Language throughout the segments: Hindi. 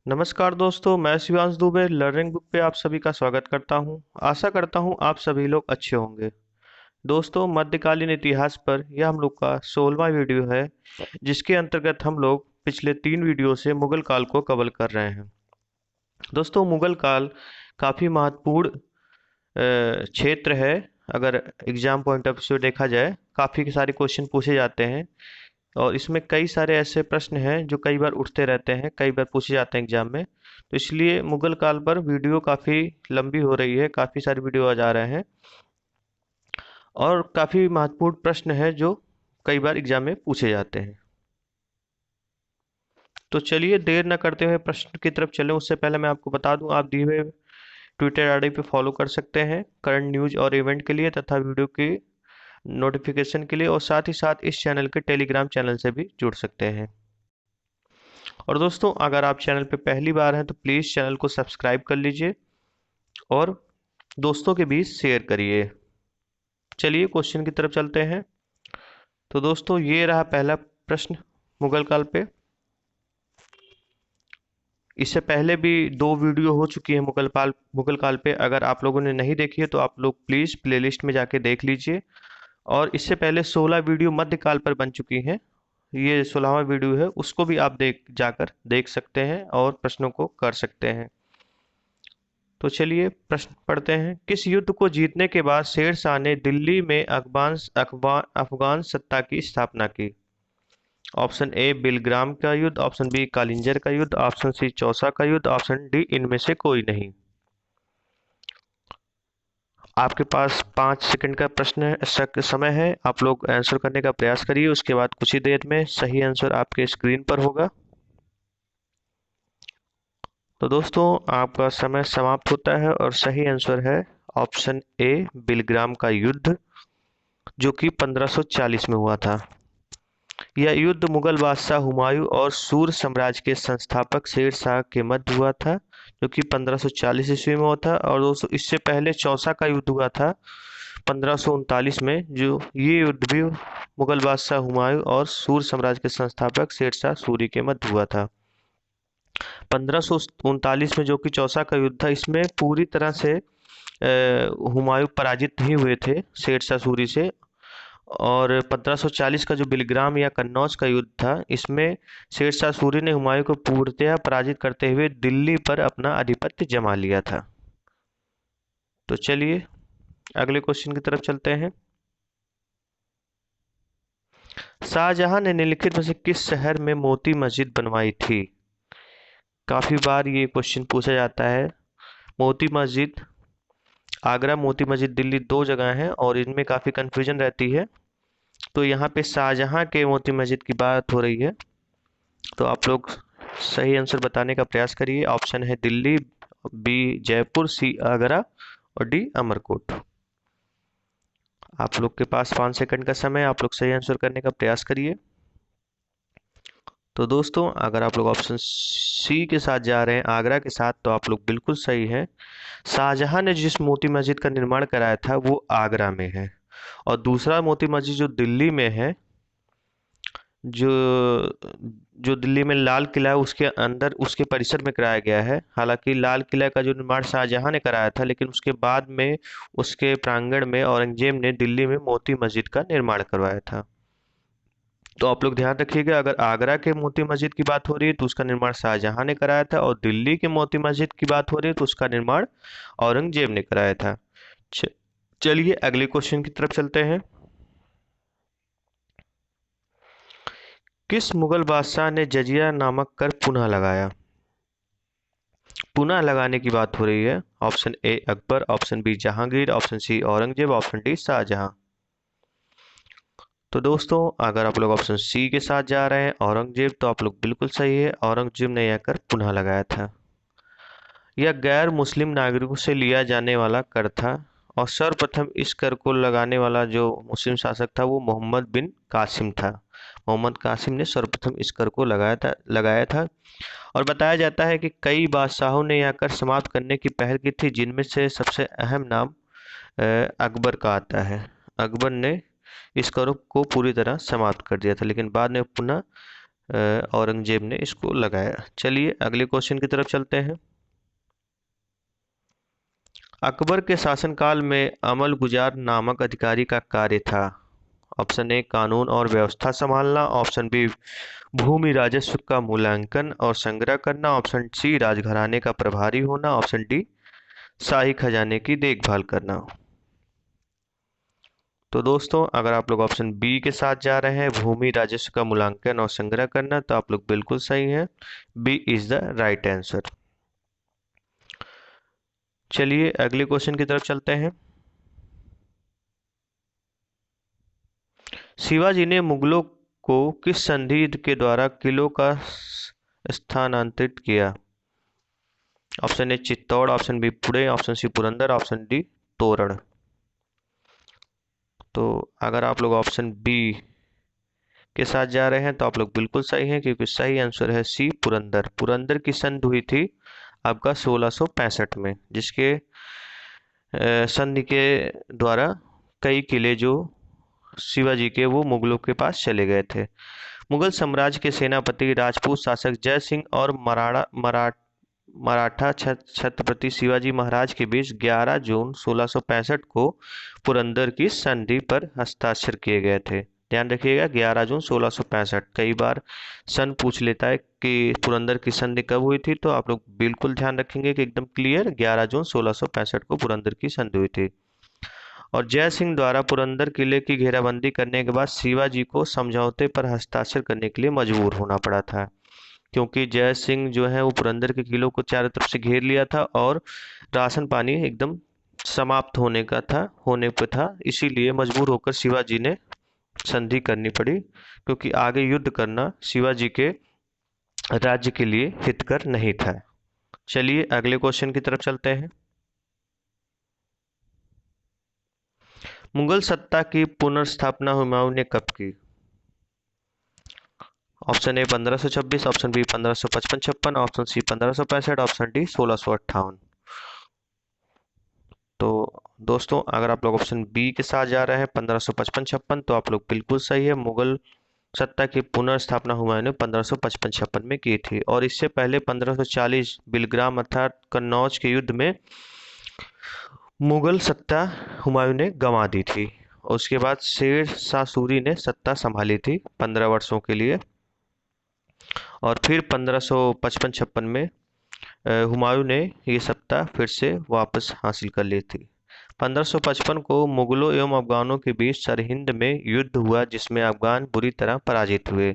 नमस्कार दोस्तों, मैं शिवांश दुबे लर्निंग बुक पे आप सभी का स्वागत करता हूं। आशा करता हूं आप सभी लोग अच्छे होंगे। दोस्तों, मध्यकालीन इतिहास पर यह हम लोग का 16वां वीडियो है, जिसके अंतर्गत हम लोग पिछले 3 वीडियो से मुगल काल को कवर कर रहे हैं। दोस्तों, मुगल काल काफ़ी महत्वपूर्ण क्षेत्र है। अगर एग्जाम पॉइंट ऑफ व्यू देखा जाए, काफ़ी सारे क्वेश्चन पूछे जाते हैं और इसमें कई सारे ऐसे प्रश्न हैं जो कई बार उठते रहते हैं, कई बार पूछे जाते हैं एग्जाम में। तो इसलिए मुगल काल पर वीडियो काफ़ी लंबी हो रही है, काफ़ी सारे वीडियो आ जा रहे हैं और काफ़ी महत्वपूर्ण प्रश्न है जो कई बार एग्जाम में पूछे जाते हैं। तो चलिए देर न करते हुए प्रश्न की तरफ चलें। उससे पहले मैं आपको बता दूं, आप दिए हुए ट्विटर आईडी पे फॉलो कर सकते हैं करंट न्यूज और इवेंट के लिए तथा वीडियो की नोटिफिकेशन के लिए, और साथ ही साथ इस चैनल के टेलीग्राम चैनल से भी जुड़ सकते हैं। और दोस्तों, अगर आप चैनल पे पहली बार हैं तो प्लीज़ चैनल को सब्सक्राइब कर लीजिए और दोस्तों के बीच शेयर करिए। चलिए क्वेश्चन की तरफ चलते हैं। तो दोस्तों, ये रहा पहला प्रश्न मुगल काल पे। इससे पहले भी 2 वीडियो हो चुकी है मुगल काल पे। अगर आप लोगों ने नहीं देखी है तो आप लोग प्लीज़ प्लेलिस्ट में जाके देख लीजिए। और इससे पहले 16 वीडियो मध्यकाल पर बन चुकी हैं। ये 16वां वीडियो है, उसको भी आप जाकर देख सकते हैं और प्रश्नों को कर सकते हैं। तो चलिए प्रश्न पढ़ते हैं। किस युद्ध को जीतने के बाद शेर शाह ने दिल्ली में अफगान सत्ता की स्थापना की? ऑप्शन ए बिलग्राम का युद्ध, ऑप्शन बी कालिंजर का युद्ध, ऑप्शन सी चौसा का युद्ध, ऑप्शन डी इनमें से कोई नहीं। आपके पास 5 सेकंड का समय है। आप लोग आंसर करने का प्रयास करिए, उसके बाद कुछ ही देर में सही आंसर आपके स्क्रीन पर होगा। तो दोस्तों, आपका समय समाप्त होता है और सही आंसर है ऑप्शन ए बिलग्राम का युद्ध, जो कि 1540 में हुआ था। यह युद्ध मुगल बादशाह हुमायूं और सूर साम्राज्य के संस्थापक शेर शाह के मध्य हुआ था, जो कि 1540 ईस्वी में हुआ था। और दोस्तों, इससे पहले चौसा का युद्ध हुआ था 1539 में, जो ये युद्ध भी मुगल बादशाह हुमायूं और सूर साम्राज्य के संस्थापक शेर शाह सूरी के मध्य हुआ था 1539 में, जो कि चौसा का युद्ध था। इसमें पूरी तरह से हुमायूं पराजित नहीं हुए थे शेर शाह सूरी से। और 1540 का जो बिलग्राम या कन्नौज का युद्ध था, इसमें शेर शाह सूरी ने हुमायूं को पूर्णतया पराजित करते हुए दिल्ली पर अपना आधिपत्य जमा लिया था। तो चलिए अगले क्वेश्चन की तरफ चलते हैं। शाहजहां ने निम्नलिखित में से किस शहर में मोती मस्जिद बनवाई थी? काफी बार ये क्वेश्चन पूछा जाता है। मोती मस्जिद आगरा, मोती मस्जिद दिल्ली, 2 जगह हैं और इनमें काफी कंफ्यूजन रहती है। तो यहाँ पे शाहजहां के मोती मस्जिद की बात हो रही है। तो आप लोग सही आंसर बताने का प्रयास करिए। ऑप्शन है दिल्ली, बी जयपुर, सी आगरा और डी अमरकोट। आप लोग के पास 5 सेकंड का समय, आप लोग सही आंसर करने का प्रयास करिए। तो दोस्तों, अगर आप लोग ऑप्शन सी के साथ जा रहे हैं, आगरा के साथ, तो आप लोग बिल्कुल सही हैं। शाहजहां ने जिस मोती मस्जिद का निर्माण कराया था वो आगरा में है, और दूसरा मोती मस्जिद जो दिल्ली में है, जो जो दिल्ली में लाल किला है, उसके अंदर उसके परिसर में कराया गया है। हालांकि लाल किला का जो निर्माण शाहजहां ने कराया था, लेकिन उसके बाद में उसके प्रांगण में औरंगजेब ने दिल्ली में मोती मस्जिद का निर्माण करवाया था। तो आप लोग ध्यान रखिएगा, अगर आगरा के मोती मस्जिद की बात हो रही है तो उसका निर्माण शाहजहां ने कराया था, और दिल्ली के मोती मस्जिद की बात हो रही है तो उसका निर्माण औरंगजेब ने कराया था। च- चलिए अगले क्वेश्चन की तरफ चलते हैं। किस मुगल बादशाह ने जजिया नामक कर पुनः लगाया? पुनः लगाने की बात हो रही है। Option A Akbar, option B Jahangir, option C Aurangzeb, option D Shahjahan. तो दोस्तों, अगर आप लोग ऑप्शन सी के साथ जा रहे हैं औरंगजेब, तो आप लोग बिल्कुल सही है। औरंगजेब ने यह कर पुनः लगाया था। यह गैर मुस्लिम नागरिकों से लिया जाने वाला कर था, और सर्वप्रथम इस कर को लगाने वाला जो मुस्लिम शासक था वो मोहम्मद बिन कासिम था। मोहम्मद कासिम ने सर्वप्रथम इस कर को लगाया था। और बताया जाता है कि कई बादशाहों ने यह कर समाप्त करने की पहल की थी, जिनमें से सबसे अहम नाम अकबर का आता है। अकबर ने इस कर को पूरी तरह समाप्त कर दिया था, लेकिन बाद में पुनः औरंगजेब ने इसको लगाया। चलिए अगले क्वेश्चन की तरफ चलते हैं। अकबर के शासनकाल में अमल गुजार नामक अधिकारी का कार्य था। ऑप्शन ए कानून और व्यवस्था संभालना, ऑप्शन बी भूमि राजस्व का मूल्यांकन और संग्रह करना, ऑप्शन सी राजघराने का प्रभारी होना, ऑप्शन डी शाही खजाने की देखभाल करना। तो दोस्तों अगर आप लोग ऑप्शन बी के साथ जा रहे हैं, भूमि राजस्व का मूल्यांकन और संग्रह करना, तो आप लोग बिल्कुल सही हैं। B is the right answer. चलिए अगले क्वेश्चन की तरफ चलते हैं। शिवाजी ने मुगलों को किस संधि के द्वारा किलों का स्थानांतरित किया? Option A Chittor, option B Pune, option C Purandar, option D Torna. तो अगर आप लोग ऑप्शन बी के साथ जा रहे हैं तो आप लोग बिल्कुल सही हैं, क्योंकि सही आंसर है सी पुरंदर। पुरंदर की संधि हुई थी आपका 1665 में, जिसके संधि के द्वारा कई किले जो शिवाजी के वो मुगलों के पास चले गए थे। मुगल साम्राज्य के सेनापति राजपूत शासक जय सिंह और मराठा छत्रपति शिवाजी महाराज के बीच 11 जून 1665 को पुरंदर की संधि पर हस्ताक्षर किए गए थे। ध्यान रखिएगा 11 जून 1665। कई बार सन पूछ लेता है कि पुरंदर की संधि कब हुई थी, तो आप लोग बिल्कुल ध्यान रखेंगे कि एकदम क्लियर 11 जून 1665 को पुरंदर की संधि हुई थी। और जय सिंह द्वारा पुरंदर किले की घेराबंदी करने के बाद शिवाजी को समझौते पर हस्ताक्षर करने के लिए मजबूर होना पड़ा था, क्योंकि जय सिंह जो है वो पुरंदर के किलों को चारों तरफ से घेर लिया था और राशन पानी एकदम समाप्त होने पे था। इसीलिए मजबूर होकर शिवाजी ने संधि करनी पड़ी, क्योंकि आगे युद्ध करना शिवाजी के राज्य के लिए हितकर नहीं था। चलिए अगले क्वेश्चन की तरफ चलते हैं। मुगल सत्ता की पुनर्स्थापना हुमायूं ने कब की? Option A 1526, option B 1555-56, option C 1565, option D 1658। तो दोस्तों अगर आप लोग ऑप्शन बी के साथ जा रहे हैं 1555-56, तो आप लोग बिल्कुल सही है। मुगल सत्ता की पुनर्स्थापना हुमायूं ने 1555-56 में की थी, और इससे पहले 1540 बिलग्राम अर्थात कन्नौज के युद्ध में मुगल सत्ता हुमायूं ने गंवा दी थी। और उसके बाद शेर शाह सूरी ने सत्ता संभाली थी 15 वर्षों के लिए, और फिर 1555-56 में हुमायूं ने ये सत्ता फिर से वापस हासिल कर ली थी। 1555 को मुगलों एवं अफगानों के बीच सरहिंद में युद्ध हुआ, जिसमें अफगान बुरी तरह पराजित हुए।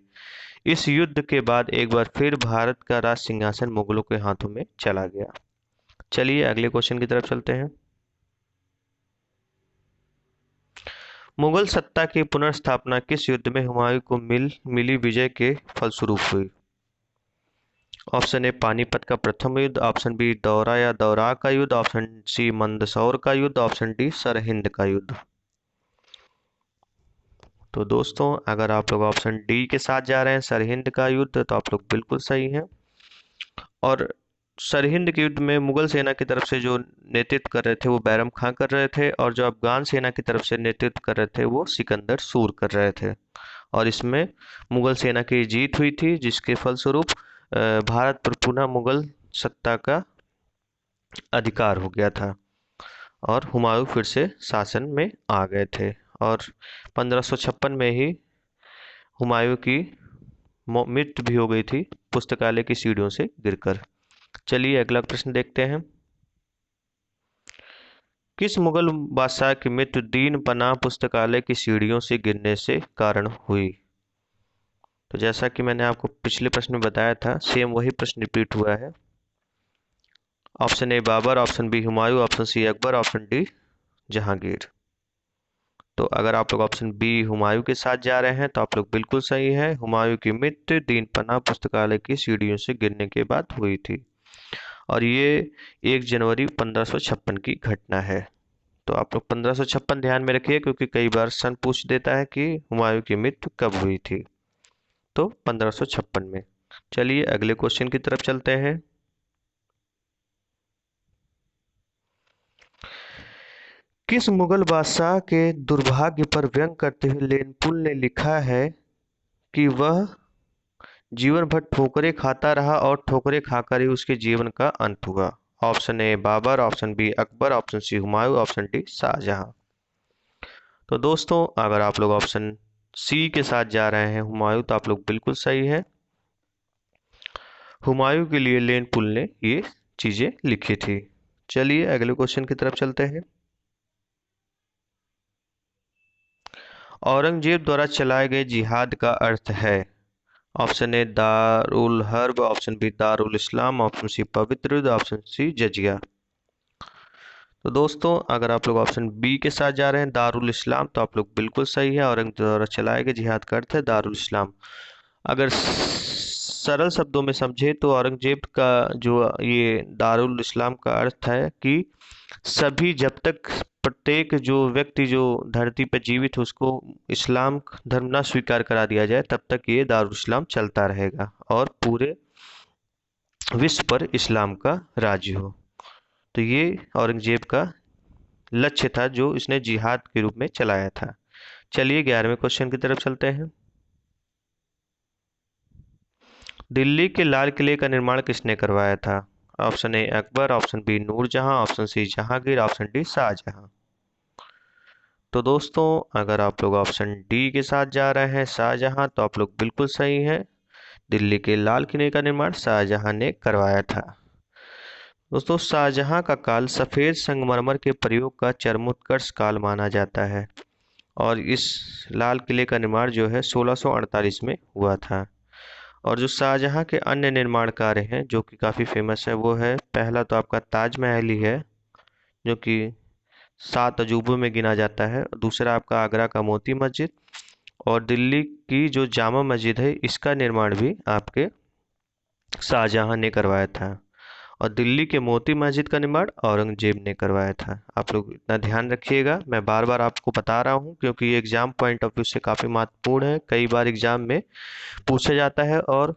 इस युद्ध के बाद एक बार फिर भारत का राज सिंहासन मुगलों के हाथों में चला गया। चलिए अगले क्वेश्चन की तरफ चलते हैं। मुगल सत्ता की पुनर्स्थापना किस युद्ध में हुमायूं को मिली विजय के फलस्वरूप हुई? ऑप्शन ए पानीपत का प्रथम युद्ध, ऑप्शन बी दौरा या दौरा का युद्ध, ऑप्शन सी मंदसौर का युद्ध, ऑप्शन डी सरहिंद का युद्ध। तो दोस्तों अगर आप लोग ऑप्शन डी के साथ जा रहे हैं सरहिंद का युद्ध, तो आप लोग बिल्कुल सही हैं। और सरहिंद के युद्ध में मुगल सेना की तरफ से जो नेतृत्व कर रहे थे वो बैरम खां कर रहे थे, और जो अफगान सेना की तरफ से नेतृत्व कर रहे थे वो सिकंदर सूर कर रहे थे। और इसमें मुगल सेना की जीत हुई थी, जिसके फलस्वरूप भारत पर पुनः मुगल सत्ता का अधिकार हो गया था, और हुमायूं फिर से शासन में आ गए थे। और 1556 में ही हुमायूं की मृत्यु भी हो गई थी पुस्तकालय की सीढ़ियों से गिरकर। चलिए अगला प्रश्न देखते हैं। किस मुगल बादशाह की मृत्यु दीन पनाह पुस्तकालय की सीढ़ियों से गिरने से कारण हुई? तो जैसा कि मैंने आपको पिछले प्रश्न में बताया था, सेम वही प्रश्न रिपीट हुआ है। Option A Babur, option B Humayun, option C Akbar, option D Jahangir. तो अगर आप लोग ऑप्शन बी हुमायूं के साथ जा रहे हैं तो आप लोग बिल्कुल सही है। हुमायूं की मृत्यु दीन पनाह पुस्तकालय की सीढ़ियों से गिरने के बाद हुई थी, और ये 1 जनवरी 1556 की घटना है। तो आप लोग 1556 ध्यान में रखिए, क्योंकि कई बार सन पूछ देता है कि हुमायूं की मृत्यु कब हुई थी। तो 1556 में। चलिए अगले क्वेश्चन की तरफ चलते हैं। किस मुगल बादशाह के दुर्भाग्य पर व्यंग करते हुए लेनपुल ने लिखा है कि वह जीवन भर ठोकरें खाता रहा और ठोकरें खाकर ही उसके जीवन का अंत हुआ। Option A Babur, option B Akbar, option C Humayun, option D Shahjahan. तो दोस्तों अगर आप लोग ऑप्शन सी के साथ जा रहे हैं हुमायूं, तो आप लोग बिल्कुल सही है। हुमायूं के लिए लेन पुल ने ये चीजें लिखी थी। चलिए अगले क्वेश्चन की तरफ चलते हैं। औरंगजेब द्वारा चलाए गए जिहाद का अर्थ है। ऑप्शन ए दारुल हर्ब, ऑप्शन बी दारुल इस्लाम, ऑप्शन सी पवित्र युद्ध, ऑप्शन सी जजिया। तो दोस्तों अगर आप लोग ऑप्शन बी के साथ जा रहे हैं दारुल इस्लाम, तो आप लोग बिल्कुल सही है। औरंगजेब द्वारा चलाए गए जिहाद का अर्थ है दारुल इस्लाम। अगर सरल शब्दों में समझे तो औरंगजेब का जो ये दारुल इस्लाम का अर्थ है कि सभी जब तक प्रत्येक जो व्यक्ति जो धरती पर जीवित है उसको इस्लाम धर्म ना स्वीकार करा दिया जाए, तब तक ये दारुल इस्लाम चलता रहेगा और पूरे विश्व पर इस्लाम का राज्य हो। तो ये औरंगजेब का लक्ष्य था जो इसने जिहाद के रूप में चलाया था। चलिए 11वें क्वेश्चन की तरफ चलते हैं। दिल्ली के लाल किले का निर्माण किसने करवाया था। Option A Akbar, option B Noorjahan, option C Jahangir, option D Shahjahan. तो दोस्तों अगर आप लोग ऑप्शन डी के साथ जा रहे हैं शाहजहां, तो आप लोग बिल्कुल सही हैं। दिल्ली के लाल किले का निर्माण शाहजहां ने करवाया था। दोस्तों शाहजहां का काल सफेद संगमरमर के प्रयोग का चरमोत्कर्ष काल माना जाता है और इस लाल किले का निर्माण जो है 1648 में हुआ था। और जो शाहजहां के अन्य निर्माण कार्य हैं जो कि काफ़ी फेमस है, वो है पहला तो आपका ताजमहल ही है जो कि 7 अजूबों में गिना जाता है। दूसरा आपका आगरा का मोती मस्जिद और दिल्ली की जो जामा मस्जिद है, इसका निर्माण भी आपके शाहजहां ने करवाया था। और दिल्ली के मोती मस्जिद का निर्माण औरंगजेब ने करवाया था। आप लोग इतना ध्यान रखिएगा, मैं बार बार आपको बता रहा हूँ क्योंकि ये एग्जाम पॉइंट ऑफ व्यू से काफ़ी महत्वपूर्ण है। कई बार एग्जाम में पूछा जाता है और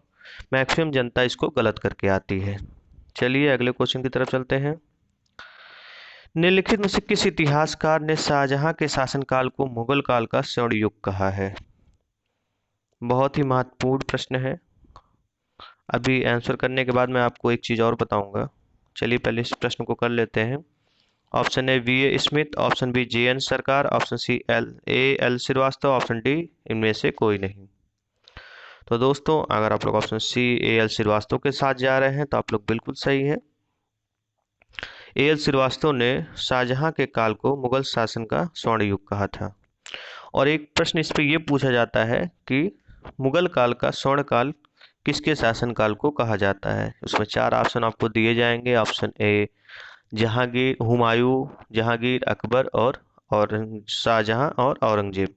मैक्सिमम जनता इसको गलत करके आती है। चलिए अगले क्वेश्चन की तरफ चलते हैं। निम्नलिखित में से किस इतिहासकार ने शाहजहां के शासनकाल को मुगल काल का स्वर्ण युग कहा है। बहुत ही महत्वपूर्ण प्रश्न है। अभी आंसर करने के बाद मैं आपको एक चीज़ और बताऊंगा। चलिए पहले इस प्रश्न को कर लेते हैं। Option A V A Smith, option B J N Sarkar, option C L Srivastava, option D इनमें से कोई नहीं। तो दोस्तों अगर आप लोग option C A L Srivastava के साथ जा रहे हैं तो आप लोग बिल्कुल सही है। ए एल श्रीवास्तव ने शाहजहां के काल को मुगल शासन का स्वर्ण युग कहा था। और एक प्रश्न इस पे ये पूछा जाता है कि मुगल काल का स्वर्ण काल किसके शासनकाल को कहा जाता है। उसमें 4 ऑप्शन आपको दिए जाएंगे। ऑप्शन ए जहांगीर, हुमायूं, जहांगीर, अकबर और शाहजहां और औरंगजेब।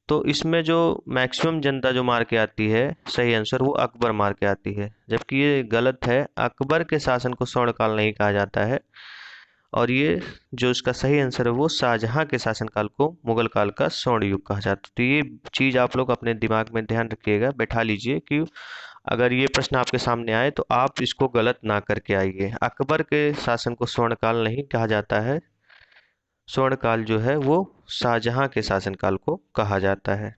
तो इसमें जो मैक्सिमम जनता जो मार के आती है सही आंसर, वो अकबर मार के आती है, जबकि ये गलत है। अकबर के शासन को स्वर्णकाल नहीं कहा जाता है और ये जो इसका सही आंसर है वो शाहजहां के शासनकाल को मुगल काल का स्वर्ण युग कहा जाता है। तो ये चीज़ आप लोग अपने दिमाग में ध्यान रखिएगा, बैठा लीजिए कि अगर ये प्रश्न आपके सामने आए तो आप इसको गलत ना करके आइए। अकबर के शासन को स्वर्णकाल नहीं कहा जाता है, स्वर्णकाल जो है वो शाहजहां के शासनकाल को कहा जाता है।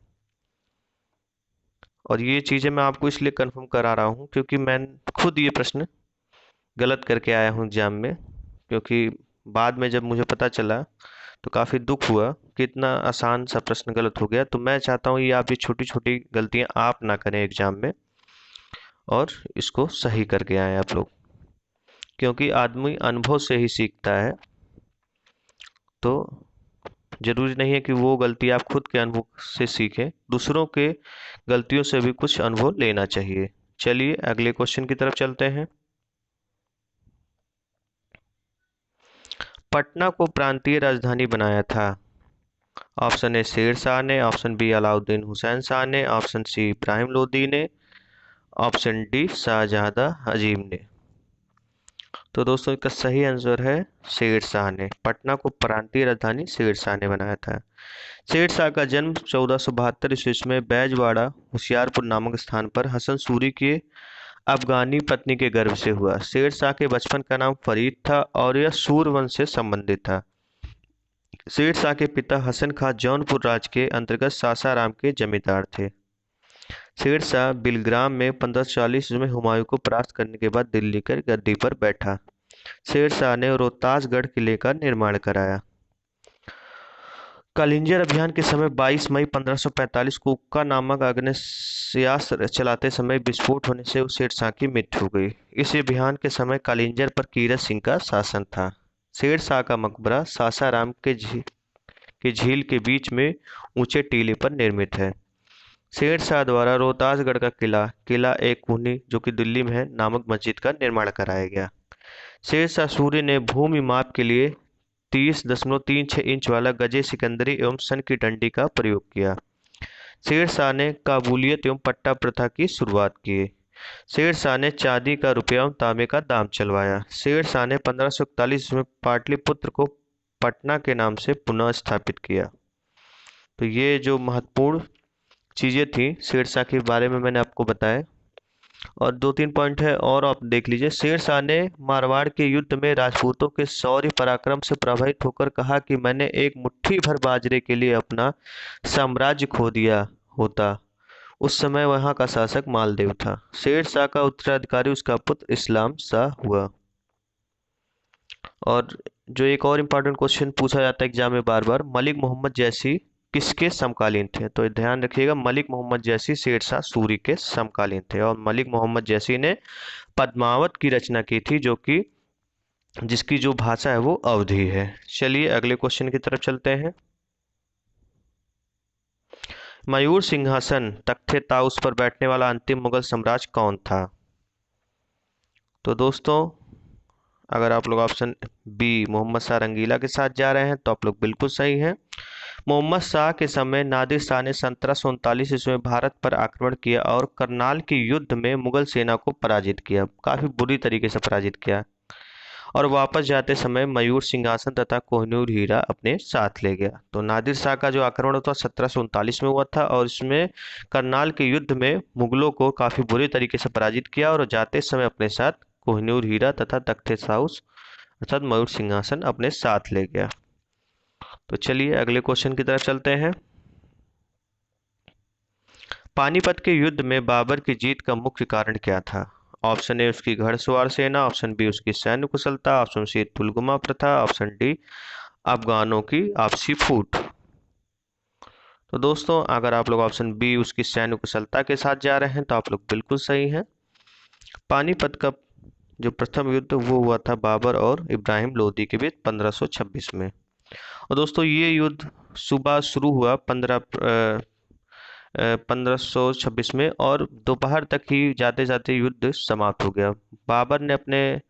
और ये चीज़ें मैं आपको इसलिए कंफर्म करा रहा हूँ क्योंकि मैं खुद ये प्रश्न गलत करके आया हूँ एग्जाम में, क्योंकि बाद में जब मुझे पता चला तो काफ़ी दुख हुआ कि इतना आसान सा प्रश्न गलत हो गया। तो मैं चाहता हूँ ये आप ये छोटी छोटी गलतियाँ आप ना करें एग्जाम में और इसको सही करके आए आप लोग, क्योंकि आदमी अनुभव से ही सीखता है। तो जरूरी नहीं है कि वो गलती आप खुद के अनुभव से सीखें, दूसरों के गलतियों से भी कुछ अनुभव लेना चाहिए। चलिए अगले क्वेश्चन की तरफ चलते हैं। पटना को प्रांतीय राजधानी बनाया था। ऑप्शन ए शेर शाह ने, ऑप्शन बी अलाउद्दीन हुसैन शाह ने, ऑप्शन सी इब्राहिम लोदी ने, ऑप्शन डी शाहजहां अजीम ने। तो दोस्तों इसका सही आंसर है शेर शाह ने। पटना को प्रांतीय राजधानी शेर शाह ने बनाया था। शेर शाह का जन्म 1472 ईस्वी में बैजवाड़ा होशियारपुर नामक स्थान पर हसन सूरी के अफगानी पत्नी के गर्भ से हुआ। शेर शाह के बचपन का नाम फरीद था और यह सूर वंश से संबंधित था। शेर शाह के पिता हसन खां जौनपुर राज्य के अंतर्गत सासाराम के जमींदार थे। शेरशाह बिलग्राम में 1540 में हुमायूं को परास्त करने के बाद दिल्ली की गद्दी पर बैठा। शेरशाह ने रोहतासगढ़ किले का निर्माण कराया। कालिंजर अभियान के समय 22 मई 1545 को उक्का नामक आग्नेयास्त्र चलाते समय विस्फोट होने से शेरशाह की मृत्यु हो गई। इस अभियान के समय कालिंजर पर कीरत सिंह का शासन था। शेरशाह का मकबरा सासाराम के झील के बीच में ऊंचे टीले पर निर्मित है। शेरशाह द्वारा रोहतासगढ़ का किला किला एक कुहनी जो कि दिल्ली में है नामक मस्जिद का निर्माण कराया गया। शेरशाह सूर्य ने भूमि माप के लिए 30.36 इंच वाला गजे सिकंदरी एवं सन की डंडी का प्रयोग किया। शेरशाह ने काबूलियत एवं पट्टा प्रथा की शुरुआत की। शेरशाह ने चांदी का रुपया एवं तांबे का दाम चलवाया। शेरशाह ने 1541 में पाटलिपुत्र को पटना के नाम से पुनः स्थापित किया। तो ये जो महत्वपूर्ण चीज़ें थी शेरशाह के बारे में मैंने आपको बताया, और 2-3 पॉइंट है और आप देख लीजिए। शेरशाह ने मारवाड़ के युद्ध में राजपूतों के शौर्य पराक्रम से प्रभावित होकर कहा कि मैंने एक मुट्ठी भर बाजरे के लिए अपना साम्राज्य खो दिया होता। उस समय वहां का शासक मालदेव था। शेरशाह का उत्तराधिकारी उसका पुत्र इस्लाम शाह हुआ। और जो एक और इम्पोर्टेंट क्वेश्चन पूछा जाता है एग्जाम में बार बार, मलिक मोहम्मद जैसी किसके समकालीन थे? तो ध्यान रखिएगा, मलिक मोहम्मद जैसी शेरशाह सूरी के समकालीन थे, और मलिक मोहम्मद जैसी ने पद्मावत की रचना की थी जो कि जिसकी जो भाषा है वो अवधी है। चलिए अगले क्वेश्चन की तरफ चलते हैं। मयूर सिंहासन तख्ते ताउस पर बैठने वाला अंतिम मुगल सम्राट कौन था? तो दोस्तों अगर आप लोग ऑप्शन बी मोहम्मद शाह रंगीला के साथ जा रहे हैं तो आप लोग बिल्कुल सही हैं। मोहम्मद शाह के समय नादिर शाह ने 1739 ईस्वी में भारत पर आक्रमण किया और करनाल के युद्ध में मुगल सेना को पराजित किया, काफी बुरी तरीके से पराजित किया, और वापस जाते समय मयूर सिंहासन तथा कोहिनूर हीरा अपने साथ ले गया। तो नादिर शाह का जो आक्रमण था 1739 में हुआ था, और इसमें करनाल के युद्ध में मुगलों को काफी बुरी तरीके से पराजित किया और जाते समय अपने साथ कोहिनूर हीरा तथा तख्ते ताउस अर्थात मयूर सिंहासन अपने साथ ले गया। तो चलिए अगले क्वेश्चन की तरफ चलते हैं। पानीपत के युद्ध में बाबर की जीत का मुख्य कारण क्या था? ऑप्शन ए उसकी घड़सवार सेना, ऑप्शन बी उसकी सैन्य कुशलता, ऑप्शन सी तुलगुमा प्रथा, ऑप्शन डी अफगानों की आपसी फूट। तो दोस्तों अगर आप लोग ऑप्शन बी उसकी सैन्य कुशलता के साथ जा रहे हैं तो आप लोग बिल्कुल सही हैं। पानीपत का जो प्रथम युद्ध वो हुआ था बाबर और इब्राहिम लोदी के बीच 1526 में। और दोस्तों ये युद्ध सुबह शुरू हुआ 1526 में और दोपहर तक ही जाते जाते युद्ध समाप्त हो गया। बाबर ने अपने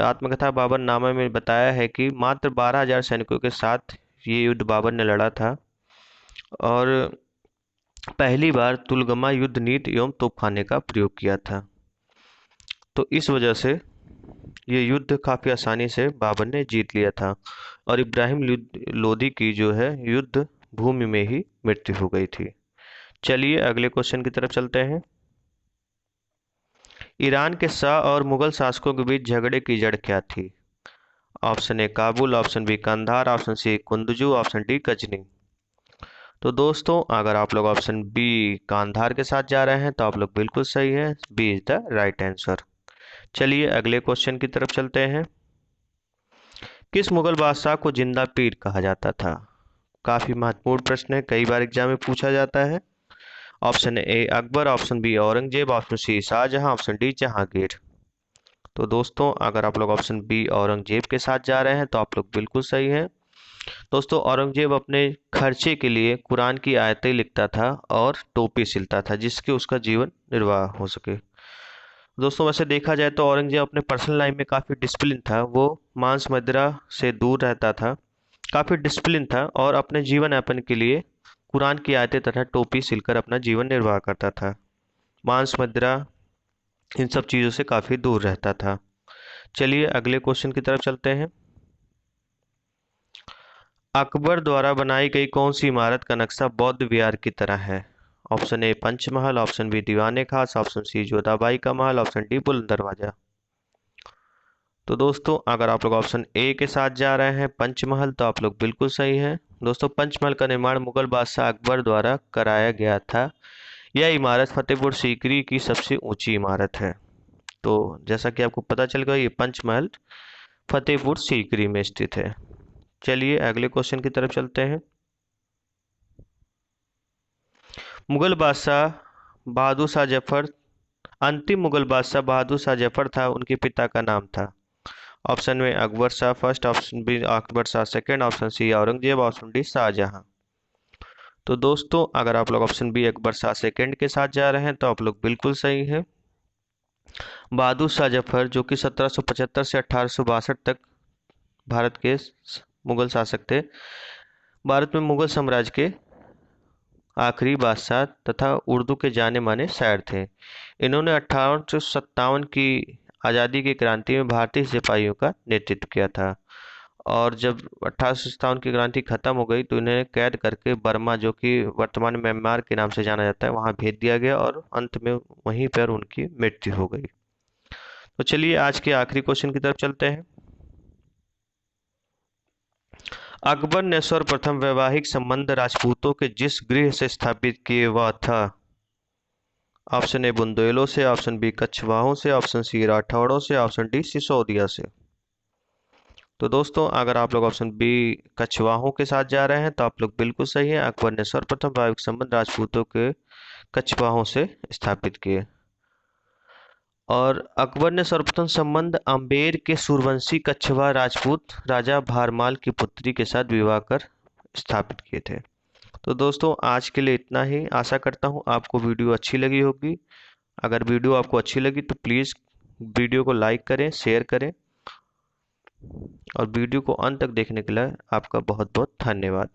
आत्मकथा बाबर नामा में बताया है कि मात्र 12,000 सैनिकों के साथ ये युद्ध बाबर ने लड़ा था, और पहली बार तुलगमा युद्ध नीति एवं तोपखाने का प्रयोग किया था। तो इस वजह से ये युद्ध काफ़ी आसानी से बाबर ने जीत लिया था, और इब्राहिम लोदी की जो है युद्ध भूमि में ही मृत्यु हो गई थी। चलिए अगले क्वेश्चन की तरफ चलते हैं। ईरान के शाह और मुगल शासकों के बीच झगड़े की जड़ क्या थी? Option A Kabul, option B Kandahar, option C Kunduz, option D Ghazni. तो दोस्तों अगर आप लोग ऑप्शन बी कांधार के साथ जा रहे हैं तो आप लोग बिल्कुल सही है, B is the right answer. चलिए अगले क्वेश्चन की तरफ चलते हैं। किस मुगल बादशाह को जिंदा पीर कहा जाता था? काफी महत्वपूर्ण प्रश्न है, कई बार एग्जाम में पूछा जाता है। Option A Akbar, option B Aurangzeb, option C Shahjahan, option D Jahangir. तो दोस्तों अगर आप लोग ऑप्शन बी औरंगजेब के साथ जा रहे हैं तो आप लोग बिल्कुल सही हैं। दोस्तों औरंगजेब अपने खर्चे के लिए कुरान की आयतें लिखता था और टोपी सिलता था जिसके उसका जीवन निर्वाह हो सके। दोस्तों वैसे देखा जाए तो औरंगजेब अपने पर्सनल लाइफ में काफ़ी डिसिप्लिन था, वो मांस मदिरा से दूर रहता था, काफ़ी डिसिप्लिन था, और अपने जीवन यापन के लिए कुरान की आयतें तथा टोपी सिलकर अपना जीवन निर्वाह करता था। मांस मदिरा इन सब चीज़ों से काफ़ी दूर रहता था। चलिए अगले क्वेश्चन की तरफ चलते हैं। अकबर द्वारा बनाई गई कौन सी इमारत का नक्शा बौद्ध विहार की तरह है? Option A Panchmahal, option B Diwane Khas, option C Jodha Bai का महल, ऑप्शन डी बुलंद दरवाजा। तो दोस्तों अगर आप लोग ऑप्शन ए के साथ जा रहे हैं पंचमहल तो आप लोग बिल्कुल सही हैं। दोस्तों पंचमहल का निर्माण मुगल बादशाह अकबर द्वारा कराया गया था। यह इमारत फतेहपुर सीकरी की सबसे ऊंची इमारत है। तो जैसा कि आपको पता चल गया, ये पंचमहल फतेहपुर सीकरी में स्थित है। चलिए अगले क्वेश्चन की तरफ चलते हैं। मुगल बादशाह बहादुर शाह जफर, अंतिम मुगल बादशाह बहादुर शाह जफर था, उनके पिता का नाम था। ऑप्शन में Akbar Shah first, option B Akbar Shah second, option C Aurangzeb, option D Shahjahan. तो दोस्तों अगर आप लोग option B Akbar Shah second के साथ जा रहे हैं तो आप लोग बिल्कुल सही है। बहादुर शाह जफर जो कि 1775 से 1862 तक भारत के मुगल शासक थे, भारत में मुगल साम्राज्य के आखिरी बादशाह तथा उर्दू के जाने माने शायर थे। इन्होंने 1857 की आज़ादी की क्रांति में भारतीय सिपाहियों का नेतृत्व किया था, और जब 1857 की क्रांति खत्म हो गई तो इन्हें कैद करके बर्मा, जो कि वर्तमान में म्यांमार के नाम से जाना जाता है, वहां भेज दिया गया और अंत में वहीं पर उनकी मृत्यु हो गई। तो चलिए आज के आखिरी क्वेश्चन की तरफ चलते हैं। अकबर ने सर्वप्रथम वैवाहिक संबंध राजपूतों के जिस गृह से स्थापित किए वह था। ऑप्शन ए बुंदेलों से, ऑप्शन बी कछवाहों से, ऑप्शन सी राठौड़ों से, ऑप्शन डी सिसोदिया से। तो दोस्तों अगर आप लोग ऑप्शन बी कछवाहों के साथ जा रहे हैं तो आप लोग बिल्कुल सही है। अकबर ने सर्वप्रथम वैवाहिक संबंध राजपूतों के कछवाहों से स्थापित किए, और अकबर ने सर्वप्रथम संबंध अम्बेर के सूर्यवंशी कछवाह राजपूत राजा भारमाल की पुत्री के साथ विवाह कर स्थापित किए थे। तो दोस्तों आज के लिए इतना ही। आशा करता हूँ आपको वीडियो अच्छी लगी होगी। अगर वीडियो आपको अच्छी लगी तो प्लीज़ वीडियो को लाइक करें, शेयर करें, और वीडियो को अंत तक देखने के लिए आपका बहुत बहुत धन्यवाद।